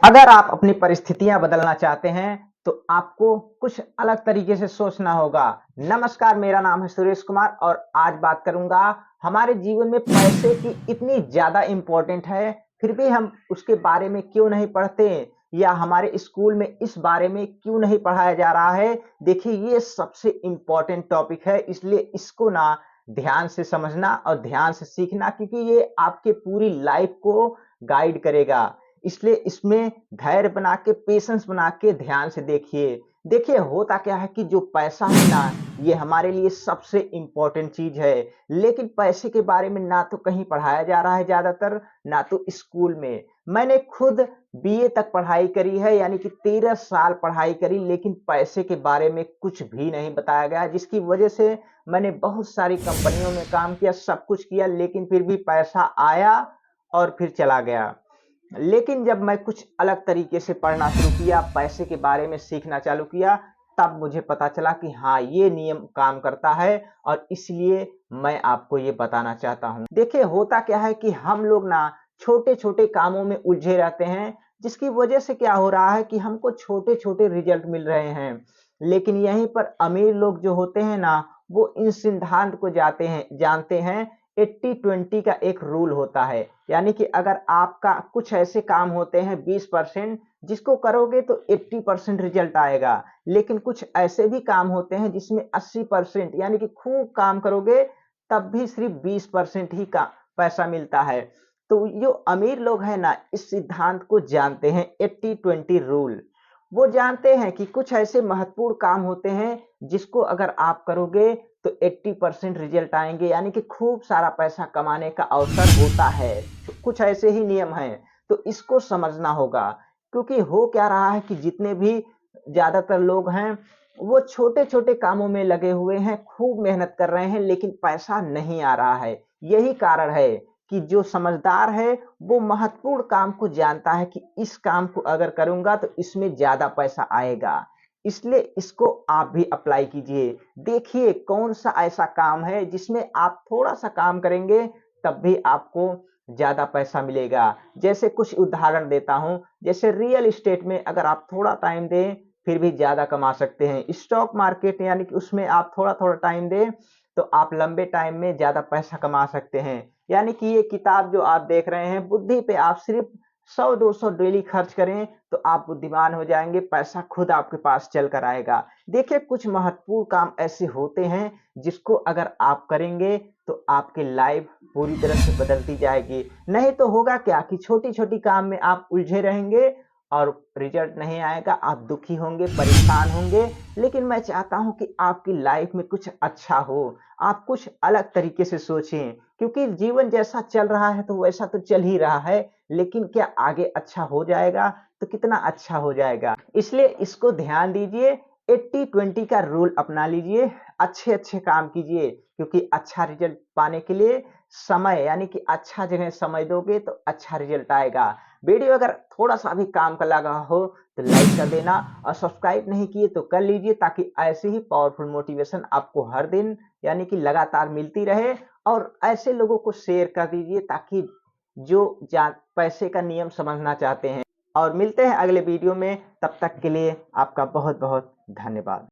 अगर आप अपनी परिस्थितियां बदलना चाहते हैं तो आपको कुछ अलग तरीके से सोचना होगा। नमस्कार, मेरा नाम है सुरेश कुमार और आज बात करूंगा हमारे जीवन में पैसे की इतनी ज्यादा इंपॉर्टेंट है, फिर भी हम उसके बारे में क्यों नहीं पढ़ते या हमारे स्कूल में इस बारे में क्यों नहीं पढ़ाया जा रहा है। देखिए, ये सबसे इंपॉर्टेंट टॉपिक है, इसलिए इसको ना ध्यान से समझना और ध्यान से सीखना, क्योंकि ये आपके पूरी लाइफ को गाइड करेगा। इसलिए इसमें धैर्य बना के, पेशेंस बना के ध्यान से देखिए। देखिए, होता क्या है कि जो पैसा है ना, ये हमारे लिए सबसे इम्पोर्टेंट चीज़ है। लेकिन पैसे के बारे में ना तो कहीं पढ़ाया जा रहा है ज़्यादातर, ना तो स्कूल में। मैंने खुद बीए तक पढ़ाई करी है, यानी कि 13 साल पढ़ाई करी, लेकिन पैसे के बारे में कुछ भी नहीं बताया गया, जिसकी वजह से मैंने बहुत सारी कंपनियों में काम किया, सब कुछ किया, लेकिन फिर भी पैसा आया और फिर चला गया। लेकिन जब मैं कुछ अलग तरीके से पढ़ना शुरू किया, पैसे के बारे में सीखना चालू किया, तब मुझे पता चला कि हाँ, ये नियम काम करता है और इसलिए मैं आपको ये बताना चाहता हूँ। देखिए, होता क्या है कि हम लोग ना छोटे-छोटे कामों में उलझे रहते हैं, जिसकी वजह से क्या हो रहा है कि हमको छोटे-छोटे रिजल्ट मिल रहे हैं। लेकिन यहीं पर अमीर लोग जो होते हैं ना, वो इन सिद्धांत को जानते हैं। 80-20 का एक रूल होता है, यानी कि अगर आपका कुछ ऐसे काम होते हैं 20%, जिसको करोगे तो 80% रिजल्ट आएगा, लेकिन कुछ ऐसे भी काम होते हैं जिसमें 80%, यानी कि खूब काम करोगे तब भी सिर्फ 20% ही का पैसा मिलता है। तो जो अमीर लोग हैं ना, इस सिद्धांत को जानते हैं, 80-20 रूल। वो जानते हैं कि कुछ ऐसे महत्वपूर्ण काम होते हैं जिसको अगर आप करोगे तो 80% रिजल्ट आएँगे, यानी कि खूब सारा पैसा कमाने का अवसर होता है। कुछ ऐसे ही नियम हैं, तो इसको समझना होगा, क्योंकि हो क्या रहा है कि जितने भी ज़्यादातर लोग हैं, वो छोटे-छोटे कामों में लगे हुए हैं, खूब मेहनत कर रहे हैं, लेकिन पैसा नहीं आ रहा है। यही कारण है कि जो समझदार है, वो महत्वपूर्ण काम को जानता है कि इस काम को अगर करूँगा तो इसमें ज़्यादा पैसा आएगा। इसलिए इसको आप भी अप्लाई कीजिए। देखिए, कौन-सा ऐसा काम है जिसमें आप थोड़ा-सा काम करेंगे तब भी आपको ज़्यादा पैसा मिलेगा। जैसे कुछ उदाहरण देता हूँ, जैसे रियल एस्टेट में अगर आप थोड़ा टाइम दें, फिर भी ज़्यादा कमा सकते हैं। स्टॉक मार्केट, यानी कि उसमें आप थोड़ा-थोड़ा टाइम दें, तो आप लंबे टाइम में ज़्यादा पैसा कमा सकते हैं। यानी कि ये किताब जो आप देख रहे हैं, बुद्धि पे आप सिर्फ़ 100-200 डेली खर्च करें, तो आप बुद्धिमान हो जाएँगे, पैसा खुद आपके पास चल कर आएगा। देखिए, कुछ महत्वपूर्ण काम ऐसे होते हैं, जिसको अगर आप करेंगे, तो आपकी लाइफ़ पूरी तरह से बदलती जाएगी। नहीं तो होगा क्या कि छोटी-छोटी काम में आप उलझे रहेंगे और रिज़ल्ट नहीं आएगा, आप दुखी होंगे, परेशान होंगे। लेकिन मैं चाहता हूँ कि आपकी लाइफ़ में कुछ अच्छा हो, आप कुछ अलग तरीके से सोचें, क्योंकि जीवन जैसा चल रहा है, तो वैसा तो चल ही रहा है, लेकिन क्या आगे अच्छा हो जाएगा? तो कितना अच्छा हो जाएगा। इसलिए इसको ध्यान दीजिए, 80-20 का रूल अपना लीजिए, अच्छे-अच्छे काम कीजिए, क्योंकि अच्छा रिज़ल्ट पाने के लिए समय, यानी कि अच्छा जगह समय दोगे तो अच्छा रिज़ल्ट आएगा। वीडियो अगर थोड़ा-सा भी काम का लगा हो तो लाइक कर देना और सब्सक्राइब नहीं किए तो कर लीजिए, ताकि ऐसे ही पावरफुल मोटिवेशन आपको हर दिन, यानी कि लगातार मिलती रहे। और ऐसे लोगों को शेयर कर दीजिए, ताकि जो पैसे का नियम समझना चाहते हैं। और मिलते हैं अगले वीडियो में, तब तक के लिए आपका बहुत बहुत धन्यवाद।